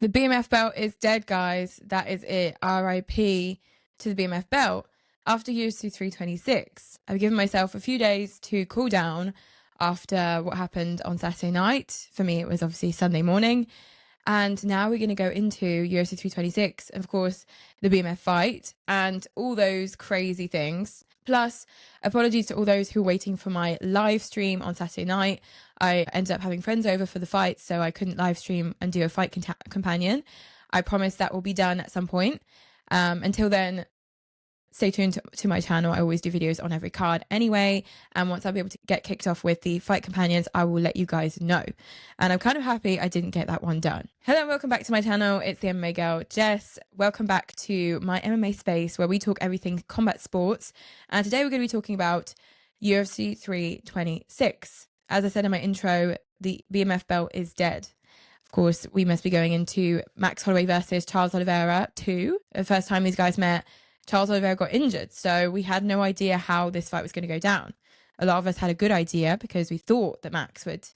The BMF belt is dead, guys. That is it. RIP to the BMF belt. After UFC 326, I've given myself a few days to cool down after what happened on Saturday night. For me, it was obviously Sunday morning. And now we're going to go into UFC 326, of course, the BMF fight and all those crazy things. Plus, apologies to all those who were waiting for my live stream on Saturday night. I ended up having friends over for the fight, so I couldn't live stream and do a fight companion. I promise that will be done at some point. Until then, stay tuned to my channel. I always do videos on every card anyway. And once I'll be able to get kicked off with the fight companions, I will let you guys know. And I'm kind of happy I didn't get that one done. Hello and welcome back to my channel. It's the MMA Girl, Jess. Welcome back to my MMA space where we talk everything combat sports. And today we're going to be talking about UFC 326. As I said in my intro, the BMF belt is dead. Of course, we must be going into Max Holloway versus Charles Oliveira 2. The first time these guys met, Charles Oliveira got injured, so we had no idea how this fight was going to go down. A lot of us had a good idea because we thought that Max would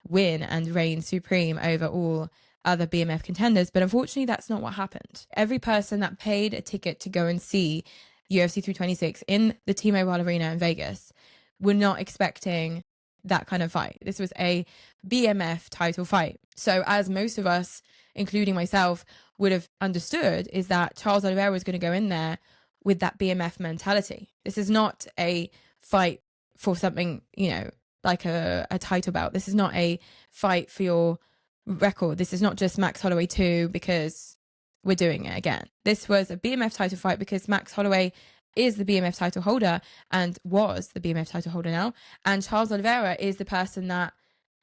win and reign supreme over all other BMF contenders, but unfortunately that's not what happened. Every person that paid a ticket to go and see UFC 326 in the T-Mobile Arena in Vegas were not expecting that kind of fight. This was a BMF title fight. So as most of us, including myself, would have understood, is that Charles Oliveira was going to go in there with that BMF mentality. This is not a fight for something, you know, like a title belt. This is not a fight for your record. This is not just Max Holloway 2 because we're doing it again. This was a BMF title fight because Max Holloway is the BMF title holder and was the BMF title holder now. And Charles Oliveira is the person that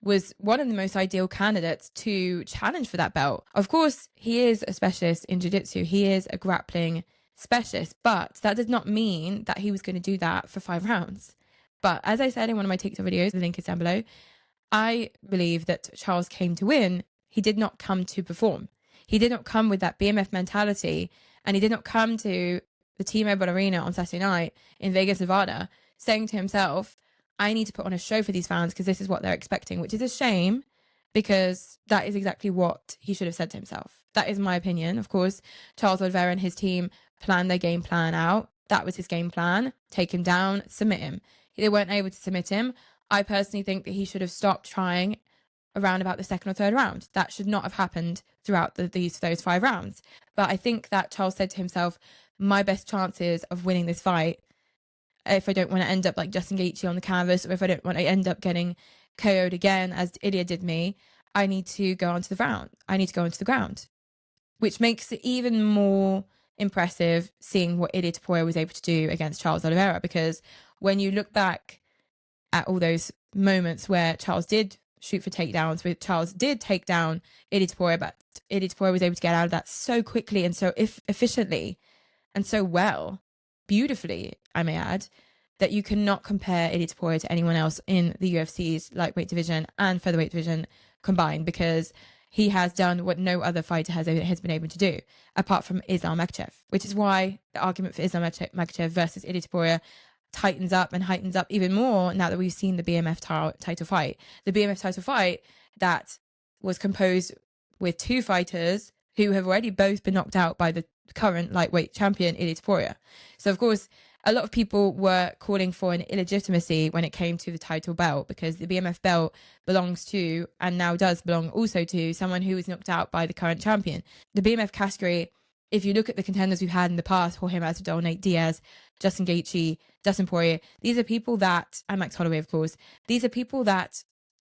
was one of the most ideal candidates to challenge for that belt. Of course, he is a specialist in jiu-jitsu. He is a grappling specialist, but that does not mean that he was going to do that for 5 rounds. But as I said in one of my TikTok videos, the link is down below, I believe that Charles came to win. He did not come to perform. He did not come with that BMF mentality, and he did not come to the T-Mobile Arena on Saturday night in Vegas, Nevada, saying to himself, I need to put on a show for these fans because this is what they're expecting, which is a shame because that is exactly what he should have said to himself. That is my opinion. Of course, Charles Oliveira and his team planned their game plan out. That was his game plan. Take him down, submit him. They weren't able to submit him. I personally think that he should have stopped trying around about the 2nd or 3rd round. That should not have happened throughout those 5 rounds. But I think that Charles said to himself, my best chances of winning this fight, if I don't want to end up like Justin Gaethje on the canvas, or if I don't want to end up getting KO'd again as Ilya did me, I need to go onto the ground. I need to go onto the ground, which makes it even more impressive seeing what Ilya Topuria was able to do against Charles Oliveira. Because when you look back at all those moments where Charles did shoot for takedowns, where Charles did take down Ilya Topuria, but Ilya Topuria was able to get out of that so quickly and so efficiently and so well, beautifully, I may add, that you cannot compare Ilya Topuria to anyone else in the UFC's lightweight division and featherweight division combined, because he has done what no other fighter has been able to do, apart from Islam Makhachev, which is why the argument for Islam Makhachev versus Ilya Topuria tightens up and heightens up even more now that we've seen the BMF title fight. The BMF title fight that was composed with 2 fighters who have already both been knocked out by the current lightweight champion, Ilya Topuria. So, of course, a lot of people were calling for an illegitimacy when it came to the title belt, because the BMF belt belongs to, and now does belong also to, someone who was knocked out by the current champion. The BMF category, if you look at the contenders we've had in the past, Jorge Masvidal, Nate Diaz, Justin Gaethje, Dustin Poirier, these are people that, and Max Holloway, of course, these are people that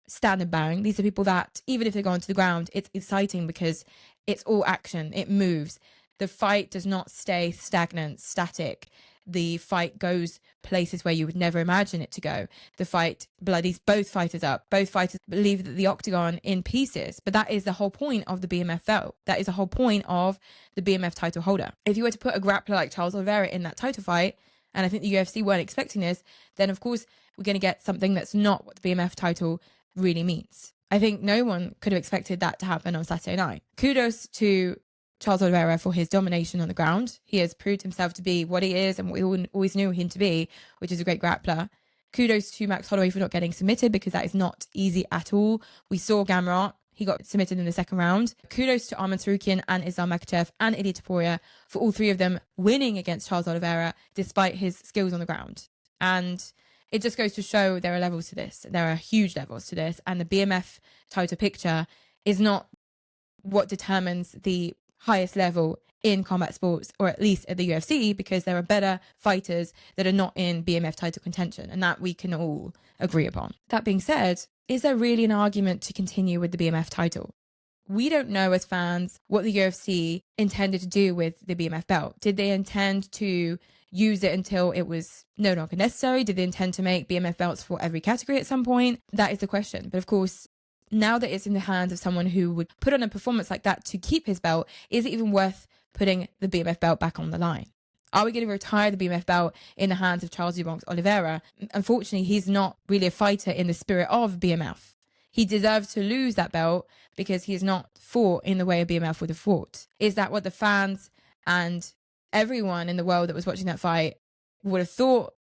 stand and bang. These are people that, even if they go onto the ground, it's exciting because it's all action. It moves. The fight does not stay stagnant, static. The fight goes places where you would never imagine it to go. The fight bloodies both fighters up. Both fighters leave the octagon in pieces. But that is the whole point of the BMF belt. That is the whole point of the BMF title holder. If you were to put a grappler like Charles Oliveira in that title fight, and I think the UFC weren't expecting this, then of course we're going to get something that's not what the BMF title really means. I think no one could have expected that to happen on Saturday night. Kudos to Charles Oliveira for his domination on the ground. He has proved himself to be what he is and what we always knew him to be, which is a great grappler. Kudos to Max Holloway for not getting submitted, because that is not easy at all. We saw Gamrot. He got submitted in the second round. Kudos to Arman Tsarukyan and Islam Makhachev and Ilia Topuria for all three of them winning against Charles Oliveira despite his skills on the ground. And it just goes to show there are levels to this. There are huge levels to this. And the BMF title picture is not what determines the highest level in combat sports, or at least at the UFC, because there are better fighters that are not in BMF title contention, and that we can all agree upon. That being said, is there really an argument to continue with the BMF title? We don't know as fans what the UFC intended to do with the BMF belt. Did they intend to use it until it was no longer necessary? Did they intend to make BMF belts for every category at some point? That is the question. But of course, now that it's in the hands of someone who would put on a performance like that to keep his belt, is it even worth putting the BMF belt back on the line? Are we going to retire the BMF belt in the hands of Charles Dubonx Oliveira? Unfortunately, he's not really a fighter in the spirit of BMF. He deserves to lose that belt because he has not fought in the way a BMF would have fought. Is that what the fans and everyone in the world that was watching that fight would have thought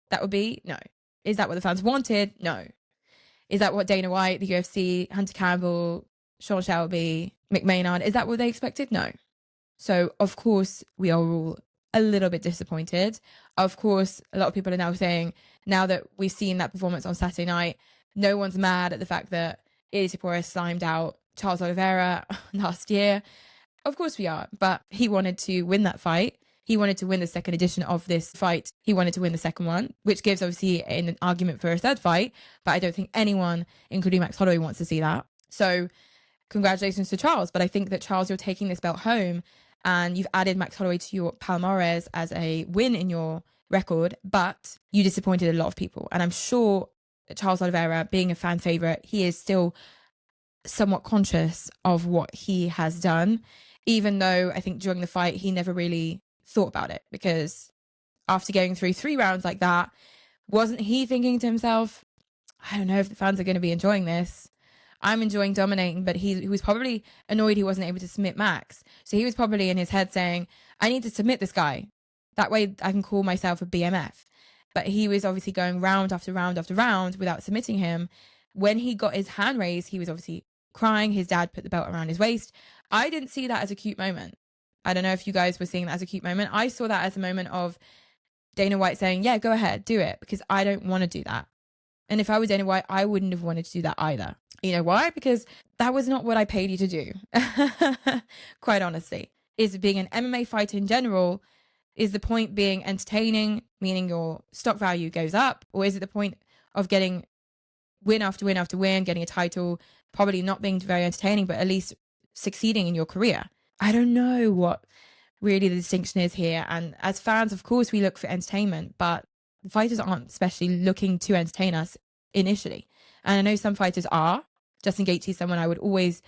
that would be? No. Is that what the fans wanted? No. Is that what Dana White, the UFC, Hunter Campbell, Sean Shelby, McMaynard, is that what they expected? No. So, of course, we are all a little bit disappointed. Of course, a lot of people are now saying, now that we've seen that performance on Saturday night, no one's mad at the fact that Ilia Topuria slimed out Charles Oliveira last year. Of course we are, but he wanted to win that fight. He wanted to win the second edition of this fight. He wanted to win the second one, which gives obviously an argument for a third fight, but I don't think anyone, including Max Holloway, wants to see that. So congratulations to Charles, but I think that, Charles, you're taking this belt home and you've added Max Holloway to your palmarès as a win in your record, but you disappointed a lot of people. And I'm sure that Charles Oliveira, being a fan favourite, he is still somewhat conscious of what he has done, even though I think during the fight he never really thought about it, because after going through 3 rounds like that, wasn't he thinking to himself, I don't know if the fans are going to be enjoying this. I'm enjoying dominating, but he was probably annoyed he wasn't able to submit Max. So he was probably in his head saying, I need to submit this guy. That way I can call myself a BMF. But he was obviously going round after round after round without submitting him. When he got his hand raised, he was obviously crying. His dad put the belt around his waist. I didn't see that as a cute moment. I don't know if you guys were seeing that as a cute moment. I saw that as a moment of Dana White saying, yeah, go ahead, do it, because I don't want to do that. And if I were Dana White, I wouldn't have wanted to do that either. You know why? Because that was not what I paid you to do. Quite honestly. Is being an MMA fighter in general, is the point being entertaining, meaning your stock value goes up? Or is it the point of getting win after win after win, getting a title, probably not being very entertaining, but at least succeeding in your career? I don't know what really the distinction is here. And as fans, of course, we look for entertainment, but the fighters aren't especially looking to entertain us initially. And I know some fighters are. Justin Gaethje is someone I would always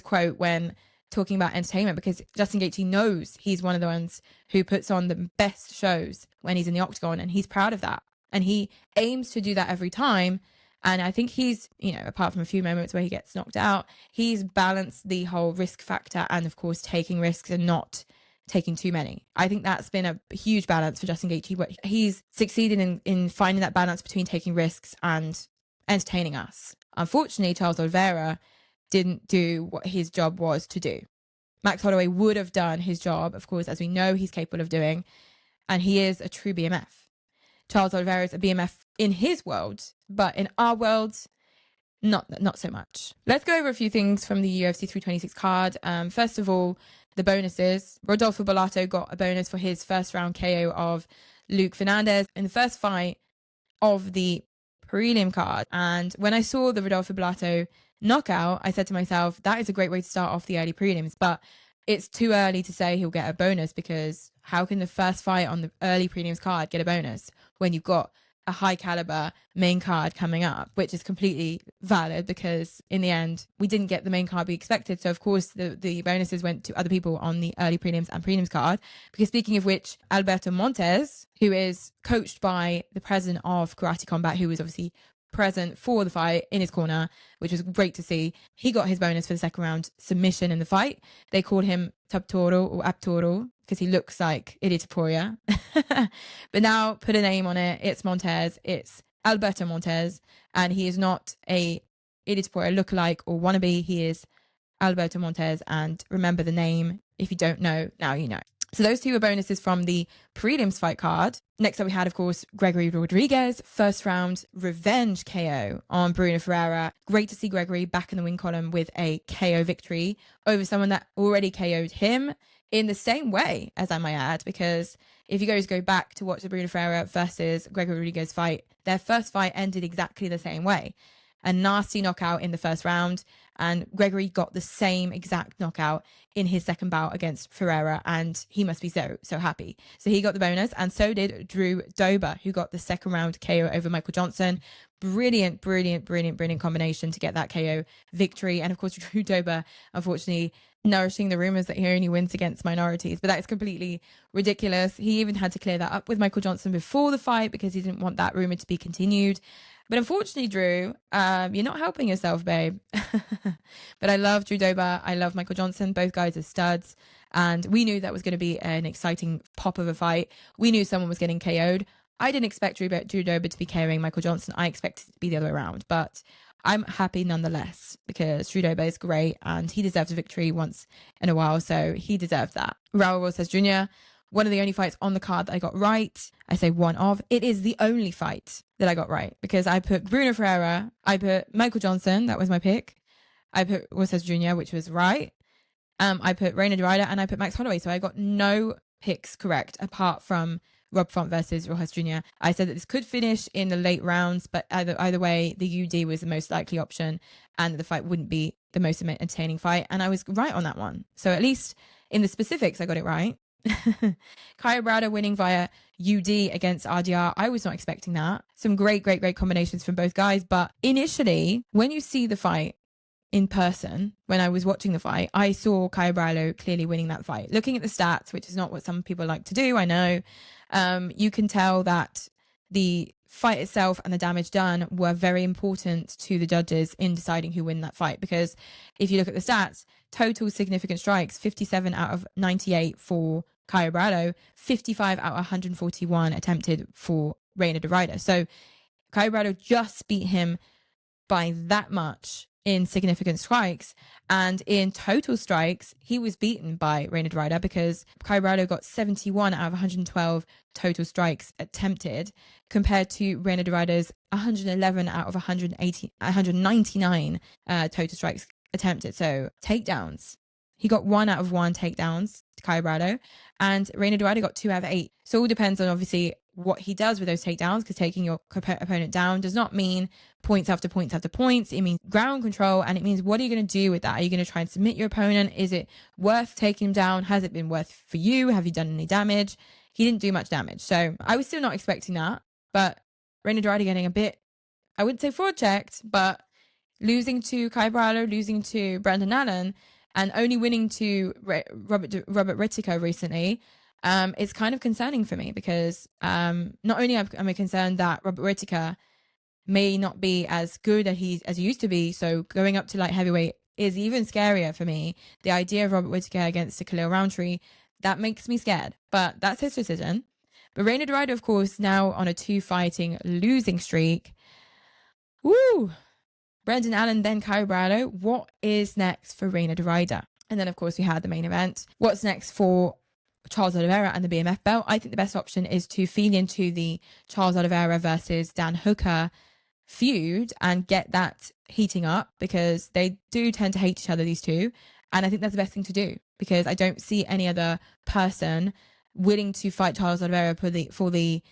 quote when talking about entertainment, because Justin Gaethje knows he's one of the ones who puts on the best shows when he's in the octagon, and he's proud of that. And he aims to do that every time. And I think he's, you know, apart from a few moments where he gets knocked out, he's balanced the whole risk factor and, of course, taking risks and not taking too many. I think that's been a huge balance for Justin Gaethje, but he's succeeded in finding that balance between taking risks and entertaining us. Unfortunately, Charles Oliveira didn't do what his job was to do. Max Holloway would have done his job, of course, as we know he's capable of doing, and he is a true BMF. Charles Oliveira is a BMF in his world, but in our world, not so much. Let's go over a few things from the UFC 326 card. First of all, the bonuses. Rodolfo Bellato got a bonus for his first round KO of Luke Fernandez in the first fight of the prelim card. And when I saw the Rodolfo Bellato knockout, I said to myself, that is a great way to start off the early prelims. But it's too early to say he'll get a bonus, because how can the first fight on the early prelims card get a bonus when you've got a high caliber main card coming up, which is completely valid, because in the end we didn't get the main card we expected. So of course the bonuses went to other people on the early prelims and prelims card. Because speaking of which, Alberto Montes, who is coached by the president of Karate Combat, who was obviously present for the fight in his corner, which was great to see. He got his bonus for the second round submission in the fight. They called him Tabtoro or Aptoro because he looks like Ilia Topuria. But now put a name on it. It's Montez. It's Alberto Montez. And he is not a Ilia Topuria lookalike or wannabe. He is Alberto Montez. And remember the name. If you don't know, now you know. So those two were bonuses from the prelims fight card. Next up, we had, of course, Gregory Rodriguez, first round revenge KO on Bruno Ferreira. Great to see Gregory back in the win column with a KO victory over someone that already KO'd him in the same way, as I might add, because if you guys go back to watch the Bruno Ferreira versus Gregory Rodriguez fight, their first fight ended exactly the same way. A nasty knockout in the first round, and Gregory got the same exact knockout in his second bout against Ferreira, and he must be so happy. So he got the bonus, and so did Drew Dober, who got the second round KO over Michael Johnson. Brilliant combination to get that KO victory. And of course, Drew Dober, unfortunately, nourishing the rumors that he only wins against minorities, but that is completely ridiculous. He even had to clear that up with Michael Johnson before the fight because he didn't want that rumor to be continued. But unfortunately, Drew, you're not helping yourself, babe. But I love Drew Dober. I love Michael Johnson. Both guys are studs. And we knew that was going to be an exciting pop of a fight. We knew someone was getting KO'd. I didn't expect Drew Dober to be KOing Michael Johnson. I expected it to be the other way around. But I'm happy nonetheless because Drew Dober is great and he deserves a victory once in a while. So he deserved that. Raul Rosas Jr., one of the only fights on the card that I got right. I say one of. It is the only fight that I got right because I put Bruno Ferreira, I put Michael Johnson, that was my pick. I put Rosas Jr., which was right. I put Reina Dorada and I put Max Holloway. So I got no picks correct apart from Rob Font versus Rojas Jr. I said that this could finish in the late rounds, but either way, the UD was the most likely option and the fight wouldn't be the most entertaining fight. And I was right on that one. So at least in the specifics, I got it right. Caio Borralho winning via UD against RDR. I was not expecting that. Some great combinations from both guys. But initially, when you see the fight in person, when I was watching the fight, I saw Caio Borralho clearly winning that fight. Looking at the stats, which is not what some people like to do, I know, you can tell that the fight itself and the damage done were very important to the judges in deciding who win that fight. Because if you look at the stats, total significant strikes, 57 out of 98 for Caio Borralho, 55 out of 141 attempted for Reina Dorada. So Caio Borralho just beat him by that much in significant strikes, and in total strikes he was beaten by Reina Dorada because Caio Borralho got 71 out of 112 total strikes attempted compared to Reina Dorada's 111 out of 199 total strikes attempted. So takedowns, he got 1 out of 1 takedowns to Caio Borralho, and Reina Dorada got 2 out of 8. So it all depends on obviously what he does with those takedowns, because taking your opponent down does not mean points after points after points. It means ground control, and it means what are you going to do with that? Are you going to try and submit your opponent? Is it worth taking him down? Has it been worth for you? Have you done any damage? He didn't do much damage, so I was still not expecting that. But Reina Dorada getting a bit, I wouldn't say fraud checked, but losing to Caio Borralho, losing to Brandon Allen, and only winning to Robert Whittaker recently. It's kind of concerning for me because not only am I concerned that Robert Whittaker may not be as good as he used to be, so going up to light heavyweight is even scarier for me. The idea of Robert Whittaker against Khalil Roundtree, that makes me scared, but that's his decision. But Reina Dorada, of course, now on a 2-fighting losing streak. Woo! Brendan Allen, then Caio Borralho. What is next for Reina Dorada? And then, of course, we had the main event. What's next for Charles Oliveira and the BMF belt? I think the best option is to feed into the Charles Oliveira versus Dan Hooker feud and get that heating up, because they do tend to hate each other, these two. And I think that's the best thing to do, because I don't see any other person willing to fight Charles Oliveira for the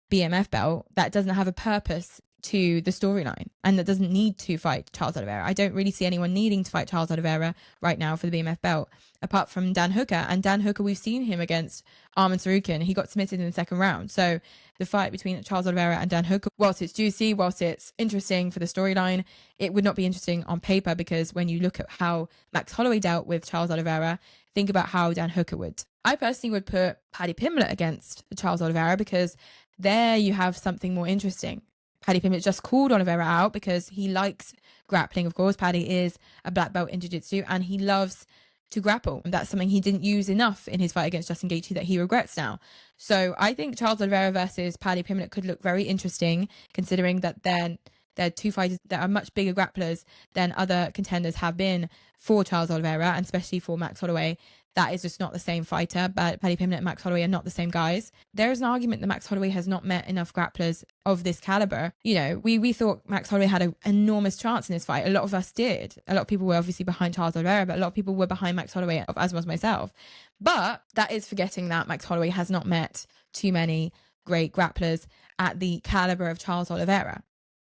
BMF belt that doesn't have a purpose to the storyline and that doesn't need to fight Charles Oliveira. I don't really see anyone needing to fight Charles Oliveira right now for the BMF belt apart from Dan Hooker. And Dan Hooker, we've seen him against Arman Sarukian. He got submitted in the second round. So the fight between Charles Oliveira and Dan Hooker, whilst it's juicy, whilst it's interesting for the storyline, it would not be interesting on paper, because when you look at how Max Holloway dealt with Charles Oliveira, think about how Dan Hooker would. I personally would put Paddy Pimblett against Charles Oliveira, because there you have something more interesting. Paddy Pimblett just called Oliveira out because he likes grappling, of course. Paddy is a black belt in jiu-jitsu and he loves to grapple. And that's something he didn't use enough in his fight against Justin Gaethje that he regrets now. So I think Charles Oliveira versus Paddy Pimblett could look very interesting, considering that they're two fighters that are much bigger grapplers than other contenders have been for Charles Oliveira, and especially for Max Holloway. That is just not the same fighter, but Paddy Pimblett and Max Holloway are not the same guys. There is an argument that Max Holloway has not met enough grapplers of this caliber. You know, we thought Max Holloway had an enormous chance in this fight. A lot of us did. A lot of people were obviously behind Charles Oliveira, but a lot of people were behind Max Holloway, as was myself. But that is forgetting that Max Holloway has not met too many great grapplers at the caliber of Charles Oliveira.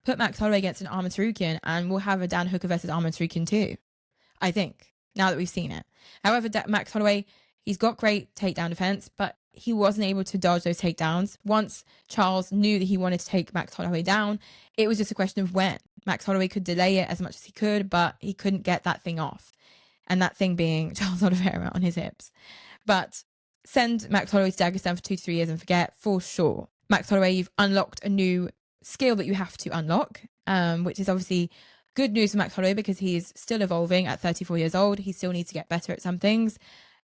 Put Max Holloway against an Arman Tsarukyan and we'll have a Dan Hooker versus Arman Tsarukyan too, I think, now that we've seen it. However, Max Holloway, he's got great takedown defense, but he wasn't able to dodge those takedowns. Once Charles knew that he wanted to take Max Holloway down, it was just a question of when. Max Holloway could delay it as much as he could, but he couldn't get that thing off. And that thing being Charles Oliveira on his hips. But send Max Holloway to Dagestan for 2 to 3 years and forget, for sure. Max Holloway, you've unlocked a new skill that you have to unlock, which is obviously good news for Max Holloway because he's still evolving at 34 years old. He still needs to get better at some things.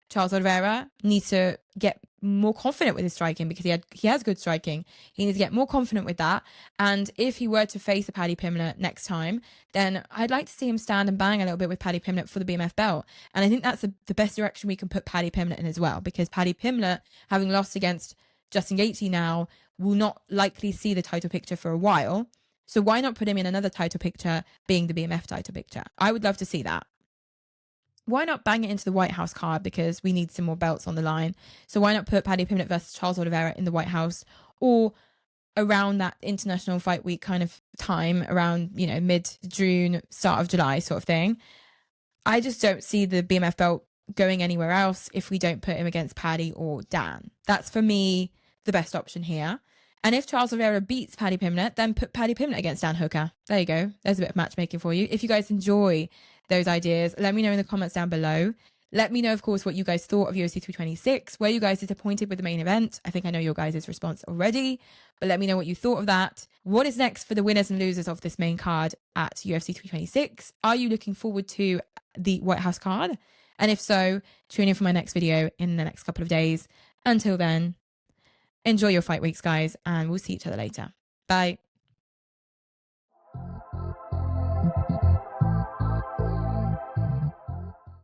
Charles Oliveira needs to get more confident with his striking because he has good striking. He needs to get more confident with that. And if he were to face a Paddy Pimblett next time, then I'd like to see him stand and bang a little bit with Paddy Pimblett for the BMF belt. And I think that's the best direction we can put Paddy Pimblett in as well, because Paddy Pimblett, having lost against Justin Gaethje now, will not likely see the title picture for a while. So why not put him in another title picture, being the BMF title picture? I would love to see that. Why not bang it into the White House card, because we need some more belts on the line. So why not put Paddy Pimblett versus Charles Oliveira in the White House, or around that International Fight Week kind of time, around, you know, mid-June, start of July sort of thing. I just don't see the BMF belt going anywhere else if we don't put him against Paddy or Dan. That's, for me, the best option here. And if Charles Oliveira beats Paddy Pimblett, then put Paddy Pimblett against Dan Hooker. There you go. There's a bit of matchmaking for you. If you guys enjoy those ideas, let me know in the comments down below. Let me know, of course, what you guys thought of UFC 326. Were you guys disappointed with the main event? I think I know your guys' response already, but let me know what you thought of that. What is next for the winners and losers of this main card at UFC 326? Are you looking forward to the White House card? And if so, tune in for my next video in the next couple of days. Until then, enjoy your fight weeks, guys, and we'll see each other later. Bye.